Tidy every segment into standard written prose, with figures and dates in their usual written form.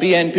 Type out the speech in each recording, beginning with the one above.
BNP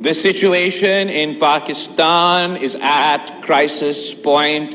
The situation in Pakistan is at crisis point.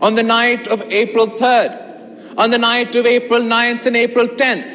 on the night of April 3rd, on the night of April 9th and April 10th,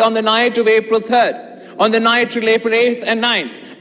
on the night of April 3rd, on the night of April 8th and 9th,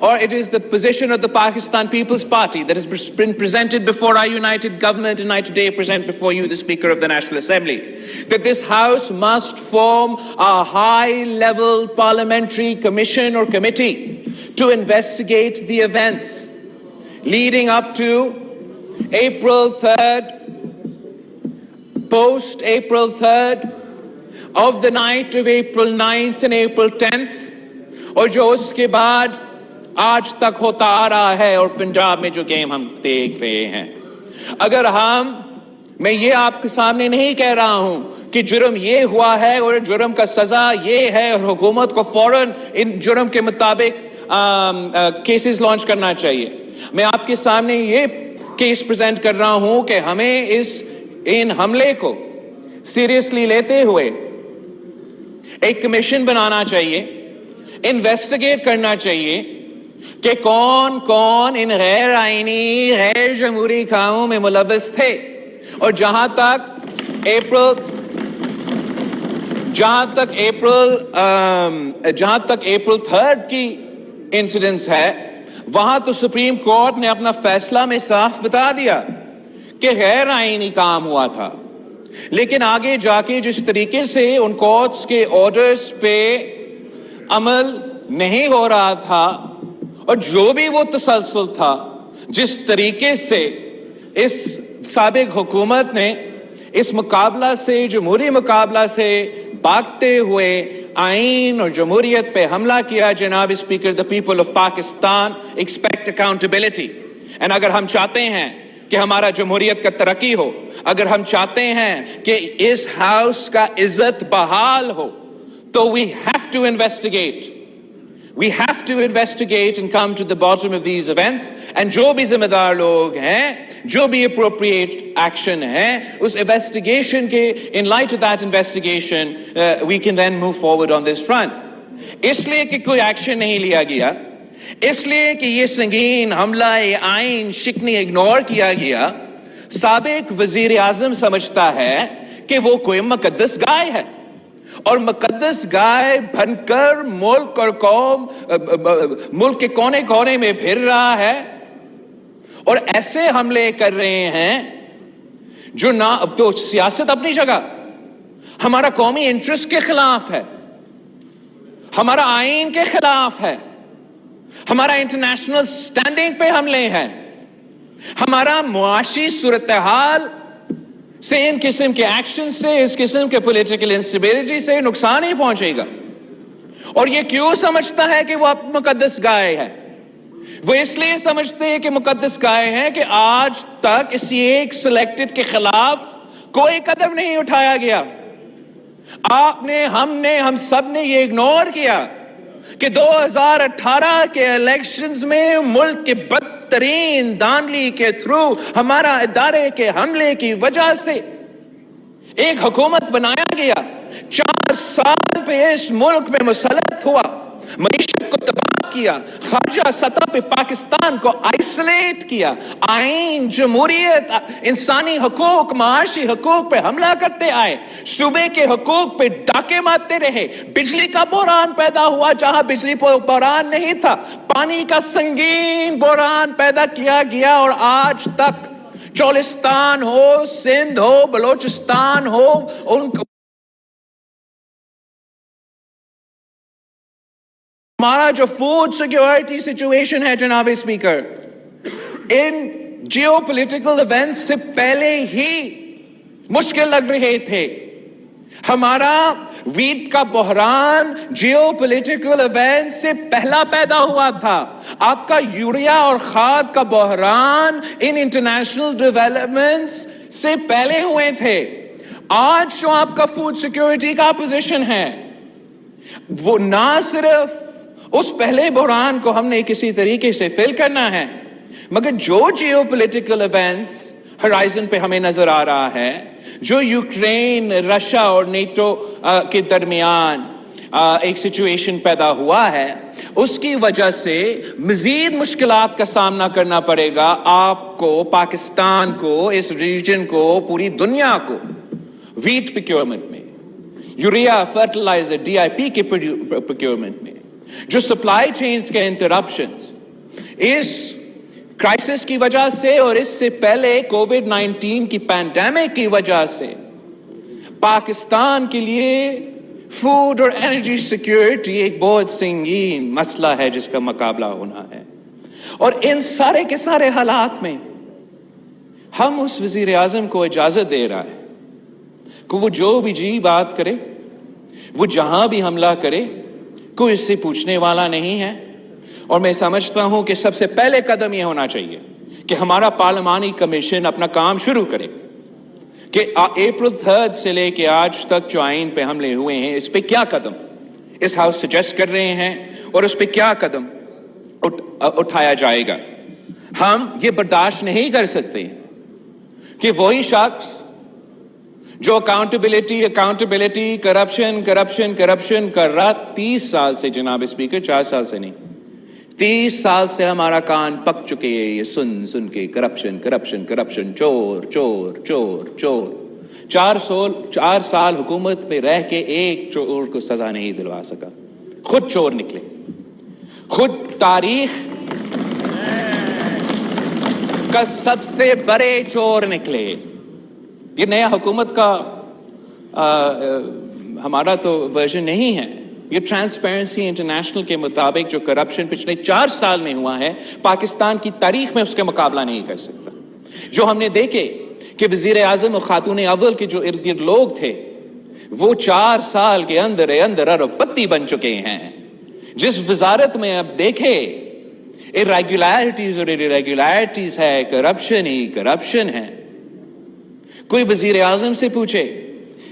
or it is the position of the Pakistan People's Party that has been presented before our united government, and I today present before you the Speaker of the National Assembly, that this House must form a high-level parliamentary commission or committee to investigate the events leading up to April 3rd, post-April 3rd, of the night of April 9th and April 10th, اور جو اس کے بعد آج تک ہوتا آ رہا ہے اور پنجاب میں جو گیم ہم دیکھ رہے ہیں. اگر میں یہ آپ کے سامنے نہیں کہہ رہا ہوں کہ جرم یہ ہوا ہے اور جرم کا سزا یہ ہے اور حکومت کو فوراً ان جرم کے مطابق کیسز لانچ کرنا چاہیے. میں آپ کے سامنے یہ کیس پریزنٹ کر رہا ہوں کہ ہمیں ان حملے کو سیریسلی لیتے ہوئے ایک کمیشن بنانا چاہیے, انویسٹیگیٹ کرنا چاہیے کہ کون کون ان غیر آئینی غیر جمہوری کاموں میں ملوث تھے. اور جہاں تک اپریل 3rd کی انسیڈنس ہے, وہاں تو سپریم کورٹ نے اپنا فیصلہ میں صاف بتا دیا کہ غیر آئینی کام ہوا تھا. لیکن آگے جا کے جس طریقے سے ان کورٹس کے آرڈرز پہ عمل نہیں ہو رہا تھا, اور جو بھی وہ تسلسل تھا, جس طریقے سے اس سابق حکومت نے اس مقابلہ سے, جمہوری مقابلہ سے بھاگتے ہوئے آئین اور جمہوریت پہ حملہ کیا, جناب speaker, the people of Pakistan expect accountability. and اگر ہم چاہتے ہیں کہ ہمارا جمہوریت کا ترقی ہو, اگر ہم چاہتے ہیں کہ اس ہاؤس کا عزت بحال ہو, تو we have to investigate. We have to investigate and come to the bottom of these events. And جو بھی ذمہ دار لوگ ہیں, جو بھی appropriate action ہے, اس investigation کے, in light of that investigation, we can then move forward on this front. اس لیے کہ کوئی ایکشن نہیں لیا گیا, اس لیے کہ یہ سنگین حملہ آئین شکنی اگنور کیا گیا, سابق وزیر اعظم سمجھتا ہے کہ وہ کوئی مقدس گائے ہے, اور مقدس گائے بن کر ملک اور قوم, ملک کے کونے کونے میں پھر رہا ہے, اور ایسے حملے کر رہے ہیں جو نہ تو سیاست اپنی جگہ, ہمارا قومی انٹرسٹ کے خلاف ہے, ہمارا آئین کے خلاف ہے, ہمارا انٹرنیشنل سٹینڈنگ پہ حملے ہیں, ہمارا معاشی صورتحال سے, ان قسم کے ایکشن سے, اس قسم کے پولیٹیکل انسٹیبلٹی سے نقصان ہی پہنچے گا. اور یہ کیوں سمجھتا ہے کہ وہ مقدس گائے ہے؟ وہ اس لیے سمجھتے ہیں کہ مقدس گائے ہیں کہ آج تک اسی ایک سلیکٹڈ کے خلاف کوئی قدم نہیں اٹھایا گیا. آپ نے, ہم سب نے یہ اگنور کیا کہ 2018 کے الیکشنز میں ملک کے بدترین دھاندلی کے تھرو, ہمارا ادارے کے حملے کی وجہ سے ایک حکومت بنایا گیا, 4 سال پہ اس ملک میں مسلط ہوا, معیشت کو تباہ کیا, خارجہ سطح پہ پاکستان کو آئسولیٹ کیا, آئین, جمہوریت, انسانی حقوق, معاشی حقوق پہ حملہ کرتے آئے, صوبے کے حقوق پہ ڈاکے مارتے رہے, بجلی کا بحران پیدا ہوا جہاں بجلی بحران نہیں تھا, پانی کا سنگین بحران پیدا کیا گیا, اور آج تک چولستان ہو, سندھ ہو, بلوچستان ہو, ان کو ہمارا جو فوڈ سیکیورٹی سچویشن ہے جناب اسپیکر, ان جیو پولیٹیکل ایونٹس سے پہلے ہی مشکل لگ رہے تھے. ہمارا ویٹ کا بحران جیو پولیٹیکل ایونٹ سے پہلا پیدا ہوا تھا. آپ کا یوریا اور کھاد کا بحران ان انٹرنیشنل ڈیولپمنٹس سے پہلے ہوئے تھے. آج جو آپ کا فوڈ سیکیورٹی کا پوزیشن ہے, وہ نہ صرف اس پہلے بحران کو ہم نے کسی طریقے سے فل کرنا ہے, مگر جو جیو پولیٹیکل ایونٹس ہرائزن پہ ہمیں نظر آ رہا ہے, جو یوکرین, رشیا اور نیٹو کے درمیان ایک سچویشن پیدا ہوا ہے, اس کی وجہ سے مزید مشکلات کا سامنا کرنا پڑے گا آپ کو, پاکستان کو, اس ریجن کو, پوری دنیا کو. ویٹ پروکیورمنٹ میں, یوریا, فرٹیلائزر, DIP کے پروکیورمنٹ میں, جو سپلائی چینز کے انٹرپشنز اس کرائسس کی وجہ سے اور اس سے پہلے کووڈ-19 کی پینڈیمک کی وجہ سے پاکستان کے لیے فوڈ اور انرجی سیکیورٹی ایک بہت سنگین مسئلہ ہے جس کا مقابلہ ہونا ہے. اور ان سارے کے سارے حالات میں ہم اس وزیر اعظم کو اجازت دے رہا ہے کہ وہ جو بھی جی بات کرے، وہ جہاں بھی حملہ کرے، کوئی اس سے پوچھنے والا نہیں ہے. اور میں سمجھتا ہوں کہ سب سے پہلے قدم یہ ہونا چاہیے کہ ہمارا پارلیمانی کمیشن اپنا کام شروع کرے کہ اپریل 3 سے لے کے آج تک جو آئین پہ حملے ہوئے ہیں اس پہ کیا قدم اس ہاؤس سجیسٹ کر رہے ہیں اور اس پہ کیا قدم اٹھایا جائے گا. ہم یہ برداشت نہیں کر سکتے کہ وہی شخص جو اکاؤنٹیبلٹی کرپشن کر رہا 30 سال سے، جناب اسپیکر 4 سال سے نہیں، 30 سال سے ہمارا کان پک چکے ہیں یہ سن کے کرپشن، چور. 4 سال حکومت پہ رہ کے ایک چور کو سزا نہیں دلوا سکا، خود چور نکلے، خود تاریخ کا سب سے بڑے چور نکلے. یہ نیا حکومت کا ہمارا تو ورژن نہیں ہے، یہ ٹرانسپیرنسی انٹرنیشنل کے مطابق جو کرپشن پچھلے 4 سال میں ہوا ہے پاکستان کی تاریخ میں اس کا مقابلہ نہیں کر سکتا. جو ہم نے دیکھے کہ وزیر اعظم اور خاتون اول کے جو ارد گرد لوگ تھے وہ 4 سال کے اندر ارب پتی بن چکے ہیں. جس وزارت میں اب دیکھے irregularities ہے، کرپشن ہے. کوئی وزیر اعظم سے پوچھے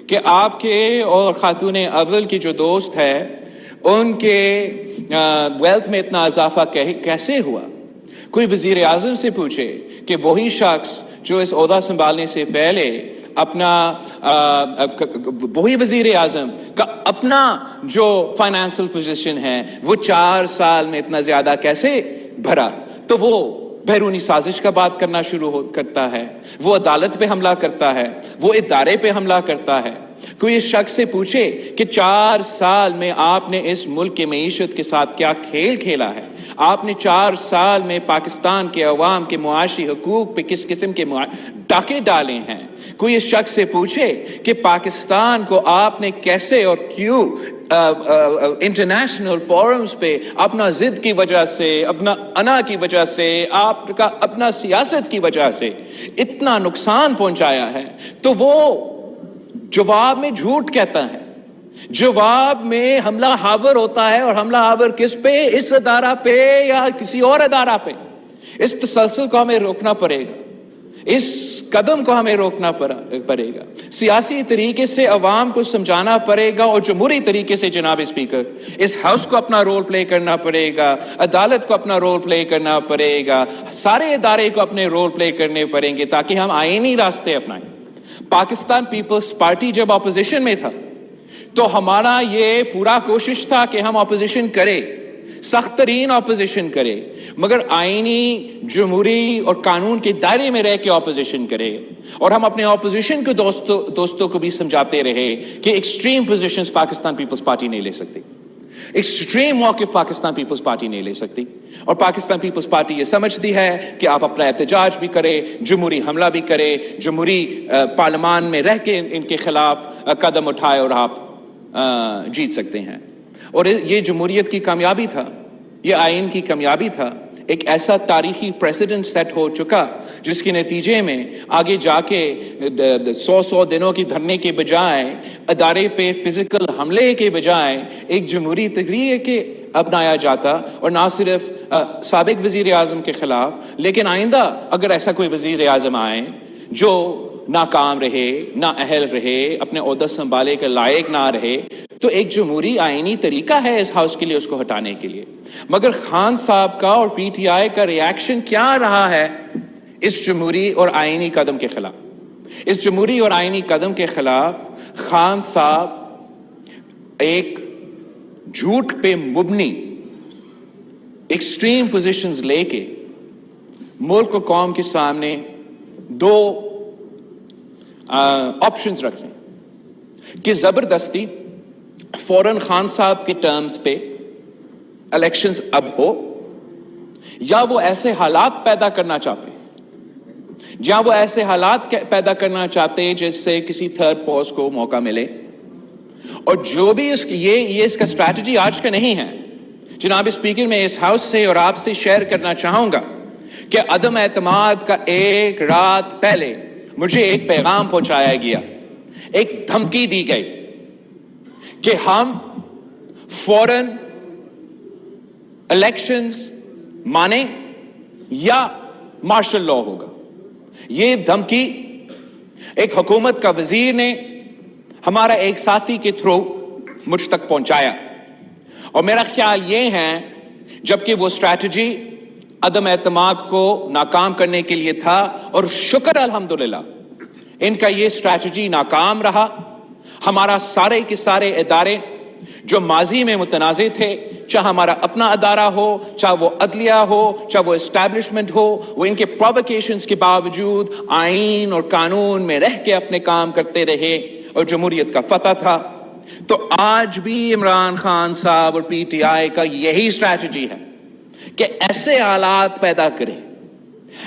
کہ آپ کے اور خاتون اول کی جو دوست ہے ان کے ویلتھ میں اتنا اضافہ کیسے ہوا. کوئی وزیر اعظم سے پوچھے کہ وہی شخص جو اس عہدہ سنبھالنے سے پہلے وہی وزیر اعظم کا اپنا جو فائنانشل پوزیشن ہے وہ 4 سال میں اتنا زیادہ کیسے بھرا. تو وہ بیرونی سازش کا بات کرنا شروع کرتا ہے، وہ عدالت پہ حملہ کرتا ہے، وہ ادارے پہ حملہ کرتا ہے. کوئی اس شخص سے پوچھے کہ 4 سال میں آپ نے اس ملک کے معیشت کے ساتھ کیا کھیل کھیلا ہے، آپ نے 4 سال میں پاکستان کے عوام کے معاشی حقوق پہ کس قسم کے ڈاکے ڈالے ہیں. کوئی اس شخص سے پوچھے کہ پاکستان کو آپ نے کیسے اور کیوں انٹرنیشنل فورمز پہ اپنا ضد کی وجہ سے، اپنا انا کی وجہ سے، آپ کا اپنا سیاست کی وجہ سے اتنا نقصان پہنچایا ہے، تو وہ جواب میں جھوٹ کہتا ہے، جواب میں حملہ آور ہوتا ہے. اور حملہ آور کس پہ؟ اس ادارہ پہ یا کسی اور ادارہ پہ. اس تسلسل کو ہمیں روکنا پڑے گا، اس قدم کو ہمیں روکنا پڑے گا. سیاسی طریقے سے عوام کو سمجھانا پڑے گا اور جمہوری طریقے سے جناب اسپیکر اس ہاؤس کو اپنا رول پلے کرنا پڑے گا، عدالت کو اپنا رول پلے کرنا پڑے گا، سارے ادارے کو اپنے رول پلے کرنے پڑیں گے تاکہ ہم آئینی راستے اپنائیں. پاکستان پیپلز پارٹی جب اپوزیشن میں تھا تو ہمارا یہ پورا کوشش تھا کہ ہم اپوزیشن کرے، سخت ترین اپوزیشن کرے، مگر آئینی، جمہوری اور قانون کے دائرے میں رہ کے اپوزیشن کرے. اور ہم اپنے اپوزیشن کے دوستوں کو بھی سمجھاتے رہے کہ ایکسٹریم پوزیشنز پاکستان پیپلز پارٹی نہیں لے سکتی، ایکسٹریم موقف پاکستان پیپلز پارٹی نہیں لے سکتی. اور پاکستان پیپلز پارٹی یہ سمجھتی ہے کہ آپ اپنا احتجاج بھی کرے، جمہوری حملہ بھی کرے، جمہوری پارلیمان میں رہ کے ان کے خلاف قدم اٹھائے اور آپ جیت سکتے ہیں. اور یہ جمہوریت کی کامیابی تھا، یہ آئین کی کامیابی تھا. ایک ایسا تاریخی پریسیڈنٹ سیٹ ہو چکا جس کے نتیجے میں آگے جا کے 100 دنوں کی دھرنے کے بجائے، ادارے پہ فزیکل حملے کے بجائے ایک جمہوری طریقے کے اپنایا جاتا. اور نہ صرف سابق وزیر اعظم کے خلاف، لیکن آئندہ اگر ایسا کوئی وزیر اعظم آئے جو ناکام رہے، نا اہل رہے، اپنے عہدہ سنبھالے کے لائق نہ رہے، تو ایک جمہوری آئینی طریقہ ہے اس ہاؤس کے لیے اس کو ہٹانے کے لیے. مگر خان صاحب کا اور پی ٹی آئی کا ریاکشن کیا رہا ہے اس جمہوری اور آئینی قدم کے خلاف؟ اس جمہوری اور آئینی قدم کے خلاف خان صاحب ایک جھوٹ پہ مبنی ایکسٹریم پوزیشنز لے کے ملک اور قوم کے سامنے 2 آپشنز رکھیں کہ زبردستی فوراً خان صاحب کے ٹرمز پہ الیکشنز اب ہو، یا وہ ایسے حالات پیدا کرنا چاہتے ہیں، یا وہ ایسے حالات پیدا کرنا چاہتے ہیں جس سے کسی تھرڈ فورس کو موقع ملے. اور جو بھی یہ اس کا اسٹریٹجی آج کا نہیں ہے. جناب اسپیکر، میں اس ہاؤس سے اور آپ سے شیئر کرنا چاہوں گا کہ عدم اعتماد کا ایک رات پہلے مجھے ایک پیغام پہنچایا گیا، ایک دھمکی دی گئی کہ ہم فوراً الیکشنز مانیں یا مارشل لا ہوگا. یہ دھمکی ایک حکومت کا وزیر نے ہمارا ایک ساتھی کے تھرو مجھ تک پہنچایا، اور میرا خیال یہ ہے جبکہ وہ اسٹریٹجی عدم اعتماد کو ناکام کرنے کے لیے تھا، اور شکر الحمدللہ ان کا یہ اسٹریٹجی ناکام رہا. ہمارا سارے کے سارے ادارے جو ماضی میں متنازع تھے، چاہے ہمارا اپنا ادارہ ہو، چاہے وہ عدلیہ ہو، چاہے وہ اسٹیبلشمنٹ ہو، وہ ان کے پرووکیشنز کے باوجود آئین اور قانون میں رہ کے اپنے کام کرتے رہے اور جمہوریت کا فتح تھا. تو آج بھی عمران خان صاحب اور پی ٹی آئی کا یہی اسٹریٹجی ہے کہ ایسے حالات پیدا کرے،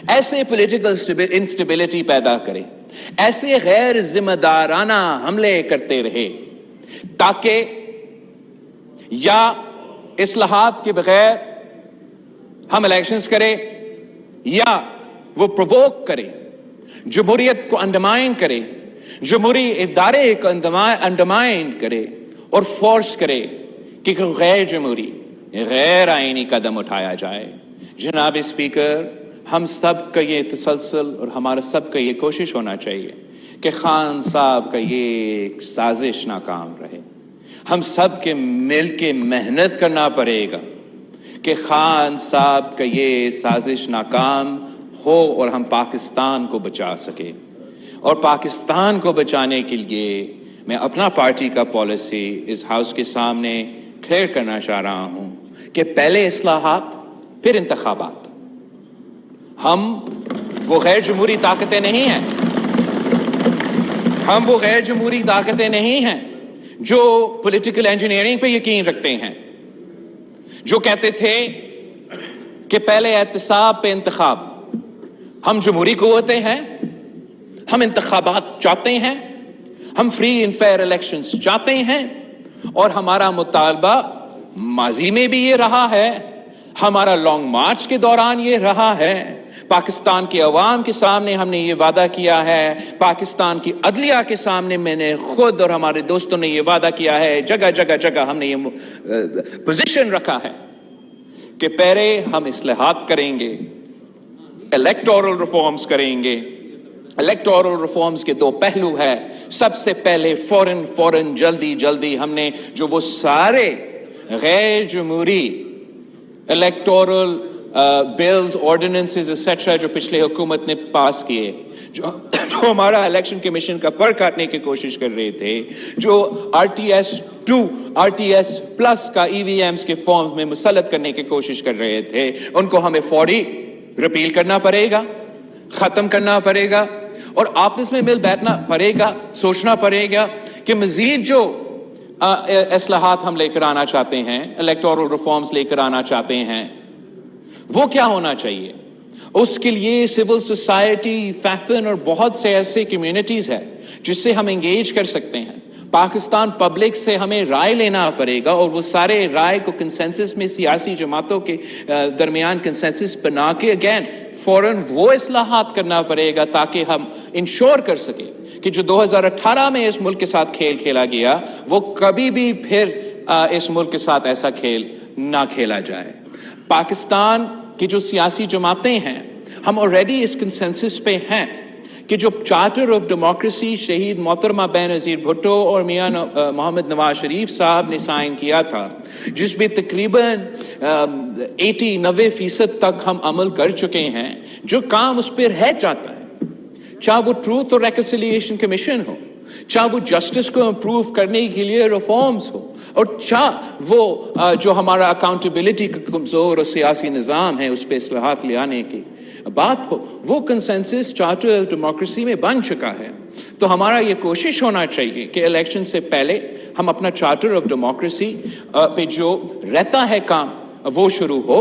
ایسے پولیٹیکل انسٹیبلٹی پیدا کرے، ایسے غیر ذمہ دارانہ حملے کرتے رہے تاکہ یا اصلاحات کے بغیر ہم الیکشنز کرے، یا وہ پرووک کرے، جمہوریت کو انڈرمائن کرے، جمہوری ادارے کو انڈرمائن کرے اور فورس کرے کہ غیر جمہوری، غیر آئینی قدم اٹھایا جائے. جناب اسپیکر، ہم سب کا یہ تسلسل اور ہمارا سب کا یہ کوشش ہونا چاہیے کہ خان صاحب کا یہ سازش ناکام رہے. ہم سب کے مل کے محنت کرنا پڑے گا کہ خان صاحب کا یہ سازش ناکام ہو اور ہم پاکستان کو بچا سکے. اور پاکستان کو بچانے کے لیے میں اپنا پارٹی کا پالیسی اس ہاؤس کے سامنے کلیئر کرنا چاہ رہا ہوں کہ پہلے اصلاحات پھر انتخابات. ہم وہ غیر جمہوری طاقتیں نہیں ہیں، ہم وہ غیر جمہوری طاقتیں نہیں ہیں جو پولیٹیکل انجینئرنگ پہ یقین رکھتے ہیں، جو کہتے تھے کہ پہلے احتساب پہ انتخاب. ہم جمہوری قوتیں ہیں، ہم انتخابات چاہتے ہیں، ہم فری اینڈ فیئر الیکشنز چاہتے ہیں، اور ہمارا مطالبہ ماضی میں بھی یہ رہا ہے، ہمارا لانگ مارچ کے دوران یہ رہا ہے. پاکستان کے عوام کے سامنے ہم نے یہ وعدہ کیا ہے، پاکستان کی عدلیہ کے سامنے میں نے خود اور ہمارے دوستوں نے یہ وعدہ کیا ہے، جگہ جگہ ہم نے یہ پوزیشن رکھا ہے کہ پہلے ہم اصلاحات کریں گے، الیکٹورل ریفارمز کریں گے. الیکٹورل ریفارمز کے دو پہلو ہے. سب سے پہلے فوراً جلدی ہم نے جو وہ سارے غیر جمہوری الیکٹورل بلز، آرڈیننسز ایٹسٹرا جو پچھلے حکومت نے پاس کیے، جو ہمارا الیکشن کمیشن کا پر کاٹنے کی کوشش کر رہے تھے، جو RTS-2 RTS+ کا EVMs کے فارم میں مسلط کرنے کی کوشش کر رہے تھے، ان کو ہمیں فوری ریپیل کرنا پڑے گا، ختم کرنا پڑے گا، اور آپس میں مل بیٹھنا پڑے گا، سوچنا پڑے گا کہ مزید جو اصلاحات ہم لے کر آنا چاہتے ہیں، الیکٹورل ریفارمز لے کر آنا چاہتے ہیں، وہ کیا ہونا چاہیے. اس کے لیے سول سوسائٹی، فیفن اور بہت سے ایسے کمیونٹیز ہیں جس سے ہم انگیج کر سکتے ہیں. پاکستان پبلک سے ہمیں رائے لینا پڑے گا، اور وہ سارے رائے کو کنسنسس میں سیاسی جماعتوں کے درمیان کنسنسس بنا کے اگین فوراً وہ اصلاحات کرنا پڑے گا تاکہ ہم انشور کر سکیں کہ جو 2018 میں اس ملک کے ساتھ کھیل کھیلا گیا، وہ کبھی بھی پھر اس ملک کے ساتھ ایسا کھیل نہ کھیلا جائے. پاکستان کی جو سیاسی جماعتیں ہیں، ہم آلریڈی اس کنسنسس پہ ہیں کہ جو چارٹر آف ڈیموکریسی شہید محترمہ بے نظیر بھٹو اور میاں محمد نواز شریف صاحب نے سائن کیا تھا، جس میں تقریباً 80-90% تک ہم عمل کر چکے ہیں. جو کام اس پہ رہ جاتا ہے، چاہے وہ ٹروتھ اور ریکنسیلیشن کمیشن ہو، چاہے وہ جسٹس کو امپروو کرنے کے لیے ریفارمز ہو، اور چاہے وہ جو ہمارا اکاؤنٹیبلٹی کا کمزور اور سیاسی نظام ہے اس پہ اصلاحات لے آنے کی بات ہو، وہ کنسنسس چارٹر آف ڈیموکریسی میں بن چکا ہے. تو ہمارا یہ کوشش ہونا چاہیے کہ الیکشن سے پہلے ہم اپنا چارٹر آف ڈیموکریسی پہ جو رہتا ہے کام، وہ شروع ہو.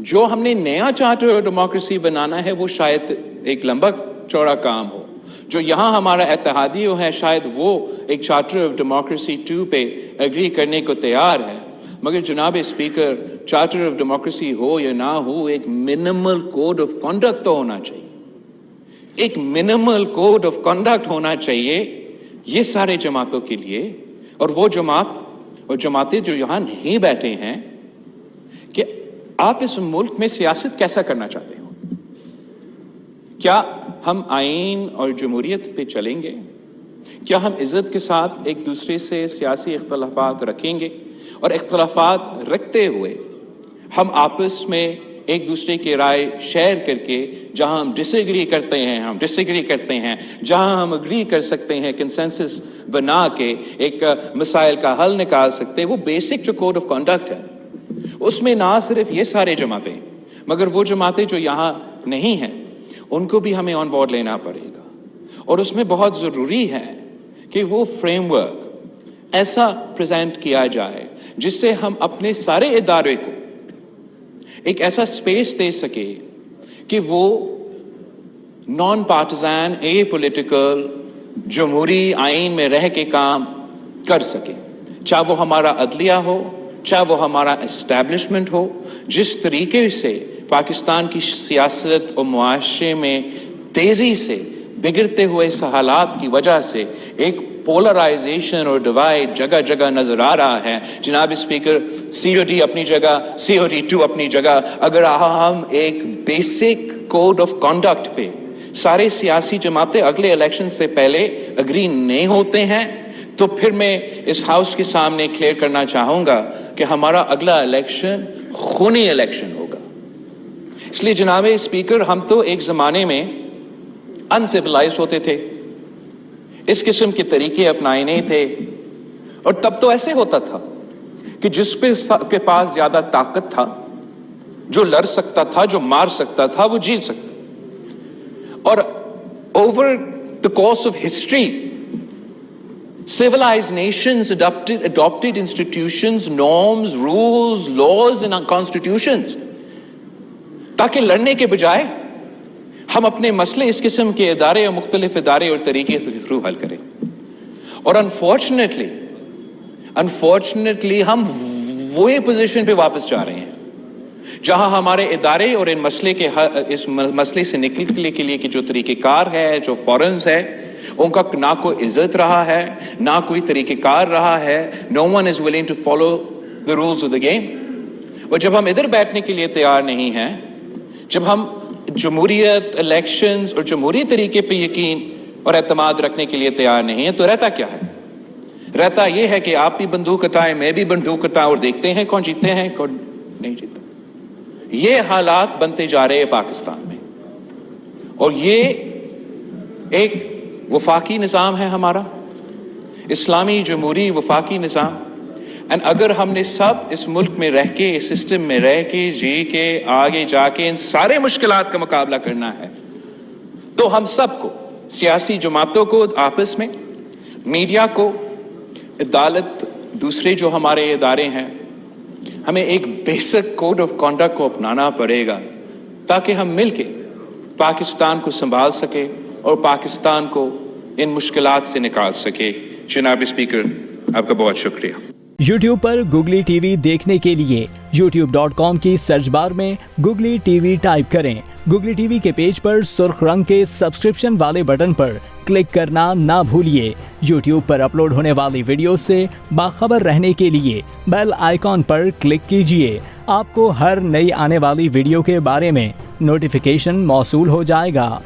جو ہم نے نیا چارٹر آف ڈیموکریسی بنانا ہے وہ شاید ایک لمبا چوڑا کام ہو. جو یہاں ہمارا اتحادی ہے شاید وہ ایک چارٹر آف ڈیموکریسی 2 پہ اگری کرنے کو تیار ہے. مگر جناب اسپیکر، چارٹر آف ڈیموکریسی ہو یا نہ ہو، ایک منیمل کوڈ آف کنڈکٹ تو ہونا چاہیے. ایک منیمل کوڈ آف کنڈکٹ ہونا چاہیے یہ سارے جماعتوں کے لیے. اور وہ جماعت اور جماعتیں جو یہاں نہیں بیٹھے ہیں کہ آپ اس ملک میں سیاست کیسا کرنا چاہتے ہو. کیا ہم آئین اور جمہوریت پہ چلیں گے؟ کیا ہم عزت کے ساتھ ایک دوسرے سے سیاسی اختلافات رکھیں گے؟ اور اختلافات رکھتے ہوئے ہم آپس میں ایک دوسرے کی رائے شیئر کر کے جہاں ہم ڈس ایگری کرتے ہیں جہاں ہم اگری کر سکتے ہیں کنسنسس بنا کے ایک مسائل کا حل نکال سکتے ہیں. وہ بیسک جو کوڈ آف کنڈکٹ ہے اس میں نہ صرف یہ سارے جماعتیں مگر وہ جماعتیں جو یہاں نہیں ہیں ان کو بھی ہمیں آن بورڈ لینا پڑے گا. اور اس میں بہت ضروری ہے کہ وہ فریم ورک ایسا پریزنٹ کیا جائے جس سے ہم اپنے سارے ادارے کو ایک ایسا سپیس دے سکے کہ وہ نان پارٹیزن اے پولیٹیکل جمہوری آئین میں رہ کے کام کر سکے. چاہے وہ ہمارا عدلیہ ہو، چاہے وہ ہمارا اسٹیبلشمنٹ ہو. جس طریقے سے پاکستان کی سیاست اور معاشرے میں تیزی سے بگڑتے ہوئے حالات کی وجہ سے ایک پولرائزیشن اور ڈیوائڈ جگہ جگہ نظر آ رہا ہے. جناب اسپیکر، COD اپنی جگہ، COD 2 اپنی جگہ. اگر ہم ایک بیسک کوڈ آف کنڈکٹ پہ سارے سیاسی جماعتیں اگلے الیکشن سے پہلے اگری نہیں ہوتے ہیں تو پھر میں اس ہاؤس کے سامنے کلیئر کرنا چاہوں گا کہ ہمارا اگلا الیکشن خونی الیکشن ہوگا. اس لیے جناب اسپیکر، ہم تو ایک زمانے میں انسیولائزڈ ہوتے تھے، اس قسم کے طریقے اپنائے نہیں تھے. اور تب تو ایسے ہوتا تھا کہ جس کے پاس زیادہ طاقت تھا، جو لڑ سکتا تھا، جو مار سکتا تھا، وہ جیت سکتا. اور over the course of history, civilized nations adopted institutions, norms, rules, laws and constitutions تاکہ لڑنے کے بجائے ہم اپنے مسئلے اس قسم کے ادارے اور مختلف ادارے اور طریقے سے تھرو حل کریں. اور انفارچونیٹلی ہم وہی پوزیشن پہ واپس جا رہے ہیں جہاں ہمارے ادارے اور اس مسئلے سے نکلنے کے لیے کہ جو طریقہ کار ہے، جو فورمز ہے، ان کا نہ کوئی عزت رہا ہے، نہ کوئی طریقہ کار رہا ہے. No one is willing to follow the rules of the game. اور جب ہم ادھر بیٹھنے کے لیے تیار نہیں ہیں، جب ہم جمہوریت، الیکشنز اور جمہوری طریقے پہ یقین اور اعتماد رکھنے کے لیے تیار نہیں ہیں، تو رہتا کیا ہے؟ رہتا یہ ہے کہ آپ بھی بندوق اٹھائیں، میں بھی بندوق اٹھاؤں، اور دیکھتے ہیں کون جیتے ہیں کون نہیں جیتا. یہ حالات بنتے جا رہے ہیں پاکستان میں. اور یہ ایک وفاقی نظام ہے ہمارا، اسلامی جمہوری وفاقی نظام. اور اگر ہم نے سب اس ملک میں رہ کے، اس سسٹم میں رہ کے، جی کے، آگے جا کے ان سارے مشکلات کا مقابلہ کرنا ہے، تو ہم سب کو، سیاسی جماعتوں کو آپس میں، میڈیا کو، عدالت، دوسرے جو ہمارے ادارے ہیں، ہمیں ایک بیسک کوڈ آف کنڈکٹ کو اپنانا پڑے گا تاکہ ہم مل کے پاکستان کو سنبھال سکے اور پاکستان کو ان مشکلات سے نکال سکے. جناب اسپیکر، آپ کا بہت شکریہ. یوٹیوب پر گوگلی ٹی وی دیکھنے کے لیے youtube.com کی سرچ بار میں گوگلی ٹی وی ٹائپ کریں. گوگلی ٹی وی کے پیج پر سرخ رنگ کے سبسکرپشن والے بٹن پر کلک کرنا نہ بھولیے. یوٹیوب پر اپلوڈ ہونے والی ویڈیو سے باخبر رہنے کے لیے بیل آئیکن پر کلک کیجیے. آپ کو ہر نئی آنے والی ویڈیو کے بارے میں نوٹیفیکیشن موصول ہو جائے گا.